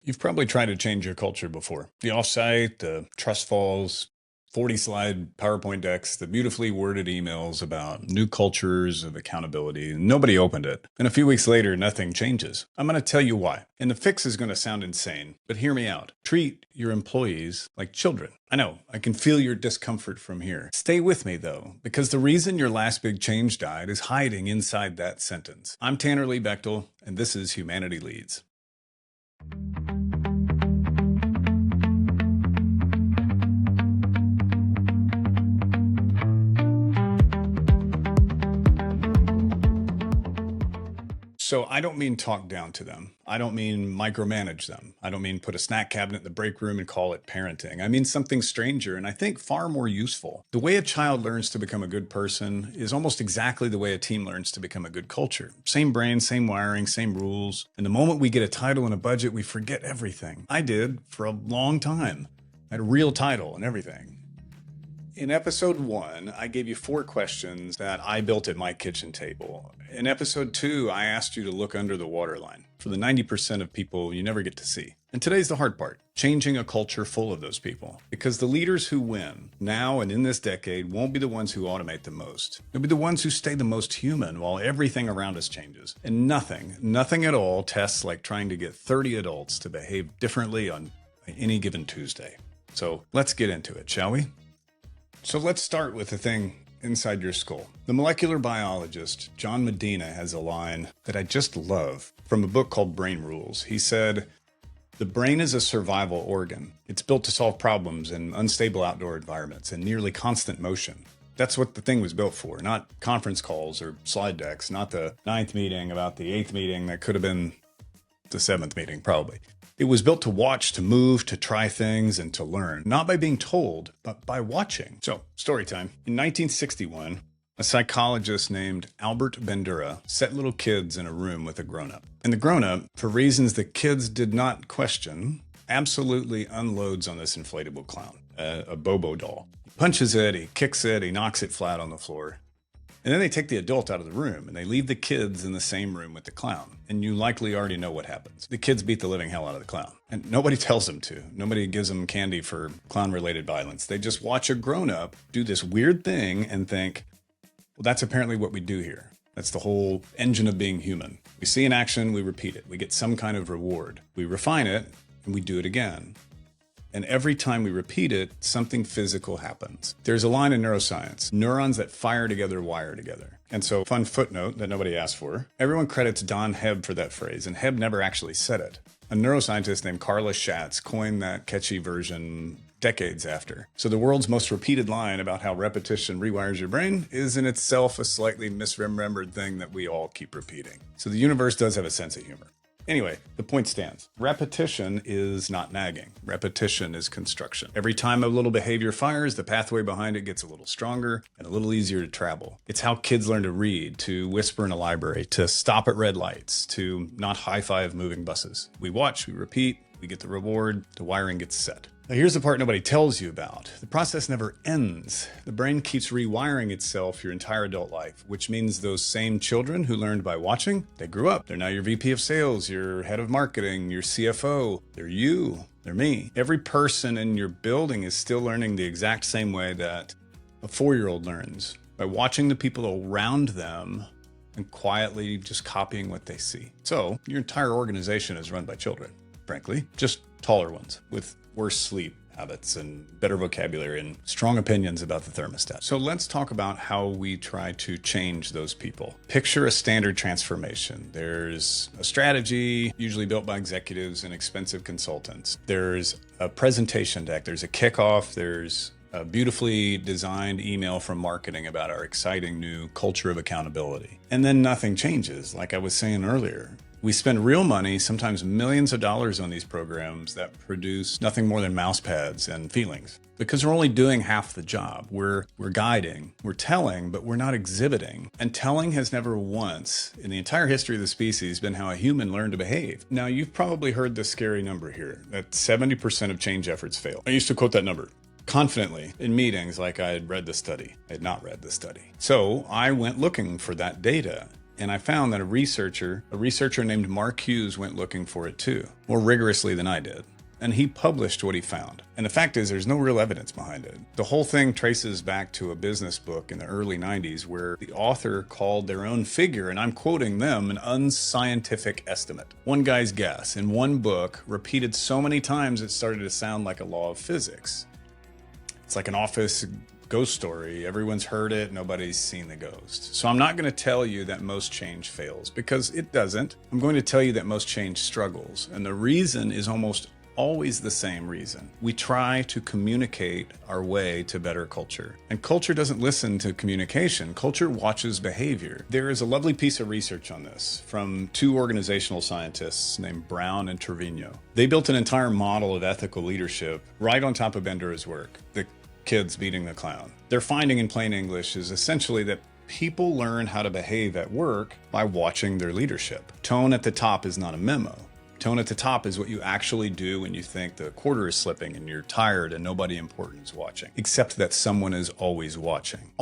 You've probably tried to change your culture before. The offsite, the trust falls, 40-slide PowerPoint decks, the beautifully worded emails about new cultures of accountability. Nobody opened it. And a few weeks later, nothing changes. I'm going to tell you why. And the fix is going to sound insane, but hear me out. Treat your employees like children. I know, I can feel your discomfort from here. Stay with me though, because the reason your last big change died is hiding inside that sentence. I'm Tanner Lee Bechtel, and this is Humanity Leads. So I don't mean talk down to them. I don't mean micromanage them. I don't mean put a snack cabinet in the break room and call it parenting. I mean something stranger and I think far more useful. The way a child learns to become a good person is almost exactly the way a team learns to become a good culture. Same brain, same wiring, same rules. And the moment we get a title and a budget, we forget everything. I did for a long time. I had a real title and everything. In episode 1, I gave you 4 questions that I built at my kitchen table. In episode 2, I asked you to look under the waterline for the 90% of people you never get to see. And today's the hard part, changing a culture full of those people. Because the leaders who win now and in this decade won't be the ones who automate the most. They'll be the ones who stay the most human while everything around us changes. And nothing at all tests like trying to get 30 adults to behave differently on any given Tuesday. So let's get into it, shall we? So let's start with the thing inside your skull. The molecular biologist John Medina has a line that I just love from a book called Brain Rules. He said, "The brain is a survival organ. It's built to solve problems in unstable outdoor environments and nearly constant motion." That's what the thing was built for, not conference calls or slide decks, not the 9th meeting about the 8th meeting that could have been the 7th meeting, probably. It was built to watch, to move, to try things, and to learn, not by being told, but by watching. So, story time. In 1961, a psychologist named Albert Bandura set little kids in a room with a grown-up. And the grown-up, for reasons the kids did not question, absolutely unloads on this inflatable clown, a Bobo doll. He punches it, he kicks it, he knocks it flat on the floor. And then they take the adult out of the room and they leave the kids in the same room with the clown. And you likely already know what happens. The kids beat the living hell out of the clown. And nobody tells them to. Nobody gives them candy for clown-related violence. They just watch a grown-up do this weird thing and think, well, that's apparently what we do here. That's the whole engine of being human. We see an action, we repeat it. We get some kind of reward. We refine it, and we do it again. And every time we repeat it, something physical happens. There's a line in neuroscience, neurons that fire together wire together. And so, fun footnote that nobody asked for, everyone credits Don Hebb for that phrase, and Hebb never actually said it. A neuroscientist named Carla Schatz coined that catchy version decades after. So the world's most repeated line about how repetition rewires your brain is in itself a slightly misremembered thing that we all keep repeating. So the universe does have a sense of humor. Anyway, the point stands. Repetition is not nagging. Repetition is construction. Every time a little behavior fires, the pathway behind it gets a little stronger and a little easier to travel. It's how kids learn to read, to whisper in a library, to stop at red lights, to not high-five moving buses. We watch, we repeat, we get the reward, the wiring gets set. Now here's the part nobody tells you about. The process never ends. The brain keeps rewiring itself your entire adult life, which means those same children who learned by watching, they grew up. They're now your VP of sales, your head of marketing, your CFO. They're you. They're me. Every person in your building is still learning the exact same way that a 4-year-old learns, by watching the people around them and quietly just copying what they see. So your entire organization is run by children, frankly, just taller ones with worse sleep habits and better vocabulary and strong opinions about the thermostat. So let's talk about how we try to change those people. Picture a standard transformation. There's a strategy, usually built by executives and expensive consultants. There's a presentation deck. There's a kickoff. There's a beautifully designed email from marketing about our exciting new culture of accountability. And then nothing changes, like I was saying earlier. We spend real money, sometimes millions of dollars on these programs that produce nothing more than mouse pads and feelings. Because we're only doing half the job. We're guiding, we're telling, but we're not exhibiting. And telling has never once, in the entire history of the species, been how a human learned to behave. Now, you've probably heard this scary number here, that 70% of change efforts fail. I used to quote that number confidently in meetings like I had read the study. I had not read the study. So I went looking for that data. And I found that a researcher named Mark Hughes went looking for it too, more rigorously than I did. And he published what he found. And the fact is, there's no real evidence behind it. The whole thing traces back to a business book in the early 90s where the author called their own figure, and I'm quoting them, an unscientific estimate. One guy's guess in one book, repeated so many times it started to sound like a law of physics. It's like an office ghost story. Everyone's heard it. Nobody's seen the ghost. So I'm not going to tell you that most change fails, because it doesn't. I'm going to tell you that most change struggles. And the reason is almost always the same reason. We try to communicate our way to better culture. And culture doesn't listen to communication. Culture watches behavior. There is a lovely piece of research on this from two organizational scientists named Brown and Trevino. They built an entire model of ethical leadership right on top of Bandura's work, the kids beating the clown. Their finding in plain English is essentially that people learn how to behave at work by watching their leadership. Tone at the top is not a memo. Tone at the top is what you actually do when you think the quarter is slipping and you're tired and nobody important is watching, except that someone is always watching,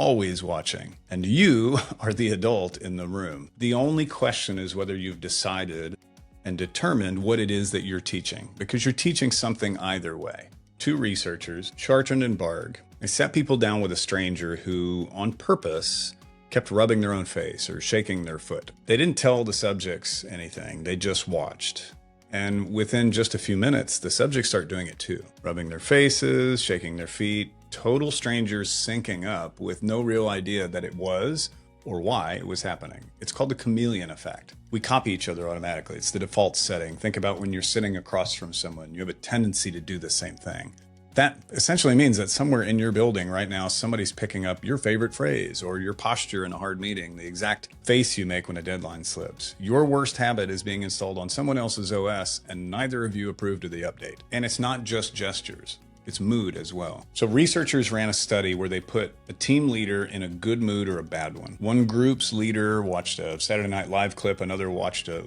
and you are the adult in the room. The only question is whether you've decided and determined what it is that you're teaching, because you're teaching something either way. Two researchers, Chartrand and Barg, they sat people down with a stranger who, on purpose, kept rubbing their own face or shaking their foot. They didn't tell the subjects anything, they just watched. And within just a few minutes, the subjects start doing it too. Rubbing their faces, shaking their feet, total strangers syncing up with no real idea that it was or why it was happening. It's called the chameleon effect. We copy each other automatically. It's the default setting. Think about when you're sitting across from someone, you have a tendency to do the same thing. That essentially means that somewhere in your building right now, somebody's picking up your favorite phrase or your posture in a hard meeting, the exact face you make when a deadline slips. Your worst habit is being installed on someone else's OS, and neither of you approved of the update. And it's not just gestures. It's mood as well. So researchers ran a study where they put a team leader in a good mood or a bad one. One group's leader watched a Saturday Night Live clip, another watched a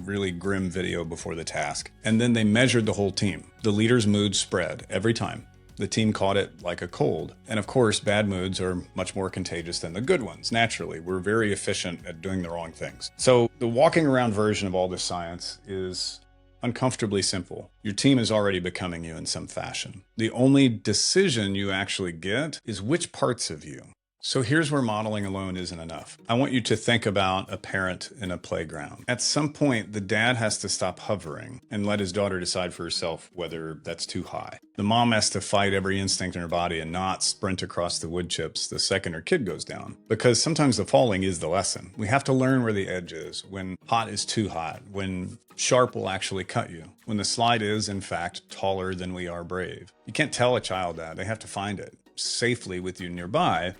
really grim video before the task. And then they measured the whole team. The leader's mood spread every time. The team caught it like a cold. And of course, bad moods are much more contagious than the good ones. Naturally, we're very efficient at doing the wrong things. So the walking around version of all this science is uncomfortably simple. Your team is already becoming you in some fashion. The only decision you actually get is which parts of you. So here's where modeling alone isn't enough. I want you to think about a parent in a playground. At some point, the dad has to stop hovering and let his daughter decide for herself whether that's too high. The mom has to fight every instinct in her body and not sprint across the wood chips the second her kid goes down. Because sometimes the falling is the lesson. We have to learn where the edge is, when hot is too hot, when sharp will actually cut you, when the slide is, in fact, taller than we are brave. You can't tell a child that. They have to find it safely with you nearby.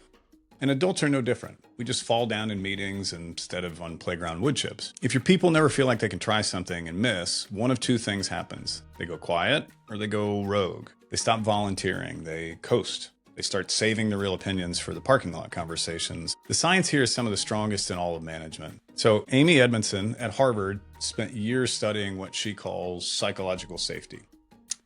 And adults are no different. We just fall down in meetings instead of on playground wood chips. If your people never feel like they can try something and miss, one of two things happens. They go quiet or they go rogue. They stop volunteering. They coast. They start saving their real opinions for the parking lot conversations. The science here is some of the strongest in all of management. So Amy Edmondson at Harvard spent years studying what she calls psychological safety.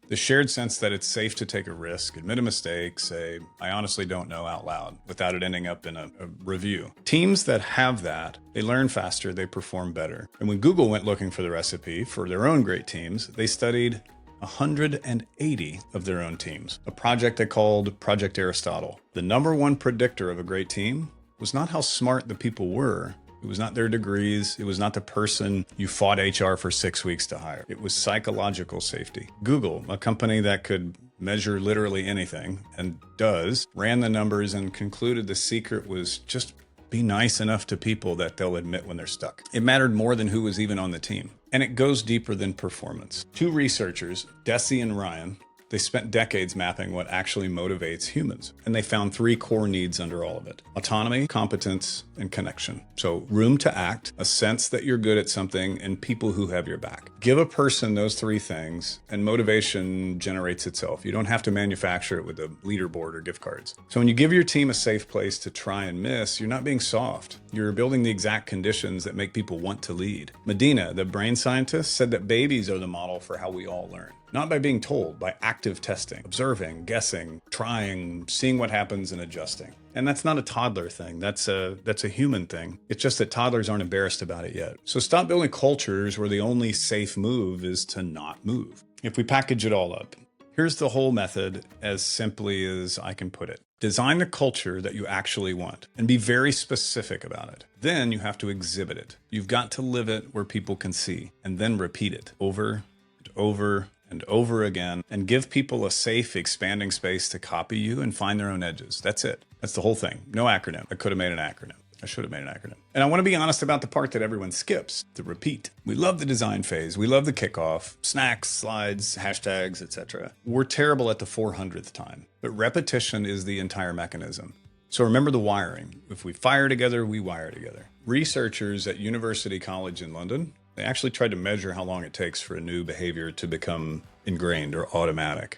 The shared sense that it's safe to take a risk, admit a mistake, say, I honestly don't know out loud, without it ending up in a review. Teams that have that, they learn faster, they perform better. And when Google went looking for the recipe for their own great teams, they studied 180 of their own teams, a project they called Project Aristotle. The number one predictor of a great team was not how smart the people were. It was not their degrees. It was not the person you fought HR for 6 weeks to hire. It was psychological safety. Google, a company that could measure literally anything and does, ran the numbers and concluded the secret was just be nice enough to people that they'll admit when they're stuck. It mattered more than who was even on the team. And it goes deeper than performance. Two researchers, Deci and Ryan, they spent decades mapping what actually motivates humans, and they found three core needs under all of it: autonomy, competence, and connection. So room to act, a sense that you're good at something, and people who have your back. Give a person those three things, and motivation generates itself. You don't have to manufacture it with a leaderboard or gift cards. So when you give your team a safe place to try and miss, you're not being soft. You're building the exact conditions that make people want to lead. Medina, the brain scientist, said that babies are the model for how we all learn. Not by being told, by acting active testing, observing, guessing, trying, seeing what happens and adjusting. And that's not a toddler thing. That's a human thing. It's just that toddlers aren't embarrassed about it yet. So stop building cultures where the only safe move is to not move. If we package it all up, here's the whole method as simply as I can put it. Design the culture that you actually want and be very specific about it. Then you have to exhibit it. You've got to live it where people can see, and then repeat it over and over and over again, and give people a safe, expanding space to copy you and find their own edges. That's it. That's the whole thing. No acronym. I could have made an acronym. I should have made an acronym. And I want to be honest about the part that everyone skips, the repeat. We love the design phase. We love the kickoff, snacks, slides, hashtags, etc. We're terrible at the 400th time, but repetition is the entire mechanism. So remember the wiring. If we fire together, we wire together. Researchers at University College in London, they actually tried to measure how long it takes for a new behavior to become ingrained or automatic.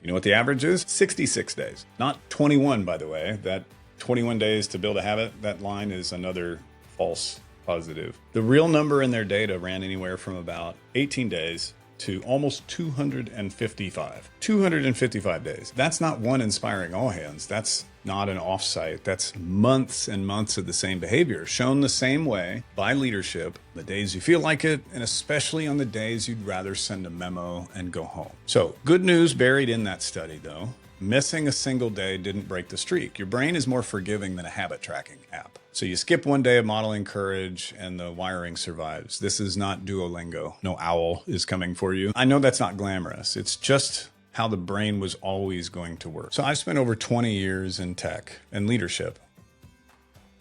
You know what the average is? 66 days. Not 21, by the way. That 21 days to build a habit, that line is another false positive. The real number in their data ran anywhere from about 18 days to almost 255. 255 days. That's not one inspiring all hands. That's not an offsite. That's months and months of the same behavior, shown the same way by leadership, the days you feel like it, and especially on the days you'd rather send a memo and go home. So, good news buried in that study, though. Missing a single day didn't break the streak. Your brain is more forgiving than a habit tracking app. So you skip one day of modeling courage and the wiring survives. This is not Duolingo. No owl is coming for you. I know that's not glamorous. It's just how the brain was always going to work. So I've spent over 20 years in tech and leadership.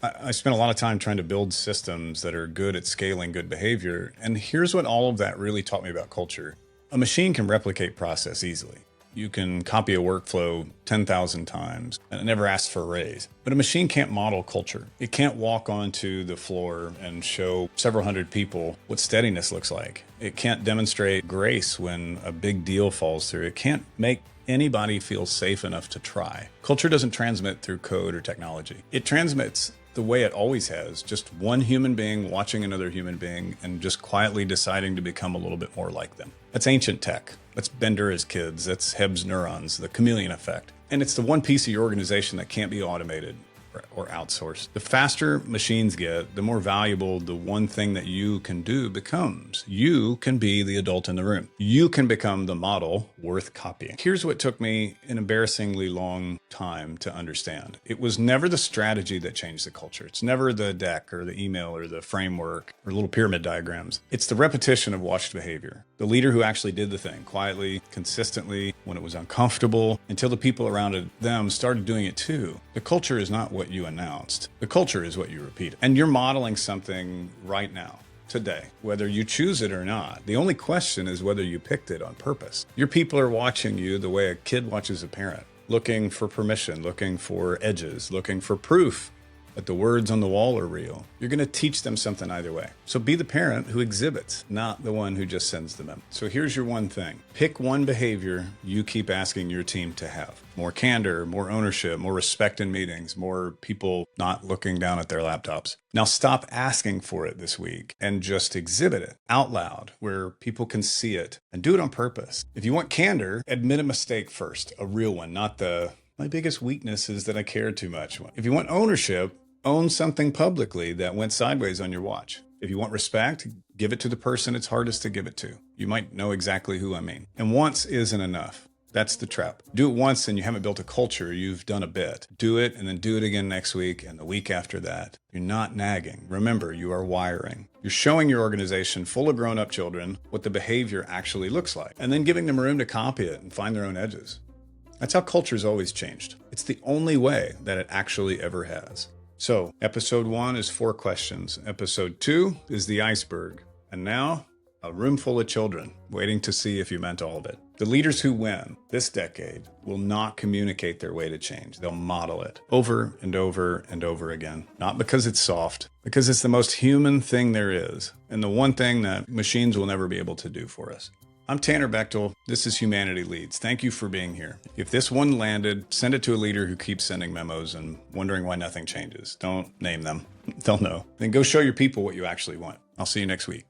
I spent a lot of time trying to build systems that are good at scaling good behavior. And here's what all of that really taught me about culture. A machine can replicate process easily. You can copy a workflow 10,000 times and it never asks for a raise. But a machine can't model culture. It can't walk onto the floor and show several hundred people what steadiness looks like. It can't demonstrate grace when a big deal falls through. It can't make anybody feel safe enough to try. Culture doesn't transmit through code or technology. It transmits the way it always has, just one human being watching another human being and just quietly deciding to become a little bit more like them. That's ancient tech. That's Bender's kids. That's Hebb's neurons, the chameleon effect. And it's the one piece of your organization that can't be automated or outsourced. The faster machines get, the more valuable the one thing that you can do becomes. You can be the adult in the room. You can become the model worth copying. Here's what took me an embarrassingly long time to understand. It was never the strategy that changed the culture. It's never the deck or the email or the framework or little pyramid diagrams. It's the repetition of watched behavior. The leader who actually did the thing quietly, consistently, when it was uncomfortable, until the people around them started doing it too. The culture is not what you announced. The culture is what you repeat. And you're modeling something right now, today, whether you choose it or not. The only question is whether you picked it on purpose. Your people are watching you the way a kid watches a parent, looking for permission, looking for edges, looking for proof that the words on the wall are real. You're going to teach them something either way. So be the parent who exhibits, not the one who just sends them in. So here's your one thing. Pick one behavior you keep asking your team to have. More candor, more ownership, more respect in meetings, more people not looking down at their laptops. Now stop asking for it this week and just exhibit it out loud where people can see it, and do it on purpose. If you want candor, admit a mistake first, a real one, not the my biggest weakness is that I care too much. If you want ownership, own something publicly that went sideways on your watch. If you want respect, give it to the person it's hardest to give it to. You might know exactly who I mean. And once isn't enough. That's the trap. Do it once and you haven't built a culture. You've done a bit. Do it and then do it again next week and the week after that. You're not nagging. Remember, you are wiring. You're showing your organization full of grown-up children what the behavior actually looks like, and then giving them room to copy it and find their own edges. That's how culture's always changed. It's the only way that it actually ever has. So, episode 1 is 4 questions. Episode 2 is the iceberg. And now, a room full of children waiting to see if you meant all of it. The leaders who win this decade will not communicate their way to change. They'll model it over and over and over again. Not because it's soft, because it's the most human thing there is, and the one thing that machines will never be able to do for us. I'm Tanner Bechtel. This is Humanity Leads. Thank you for being here. If this one landed, send it to a leader who keeps sending memos and wondering why nothing changes. Don't name them. They'll know. Then go show your people what you actually want. I'll see you next week.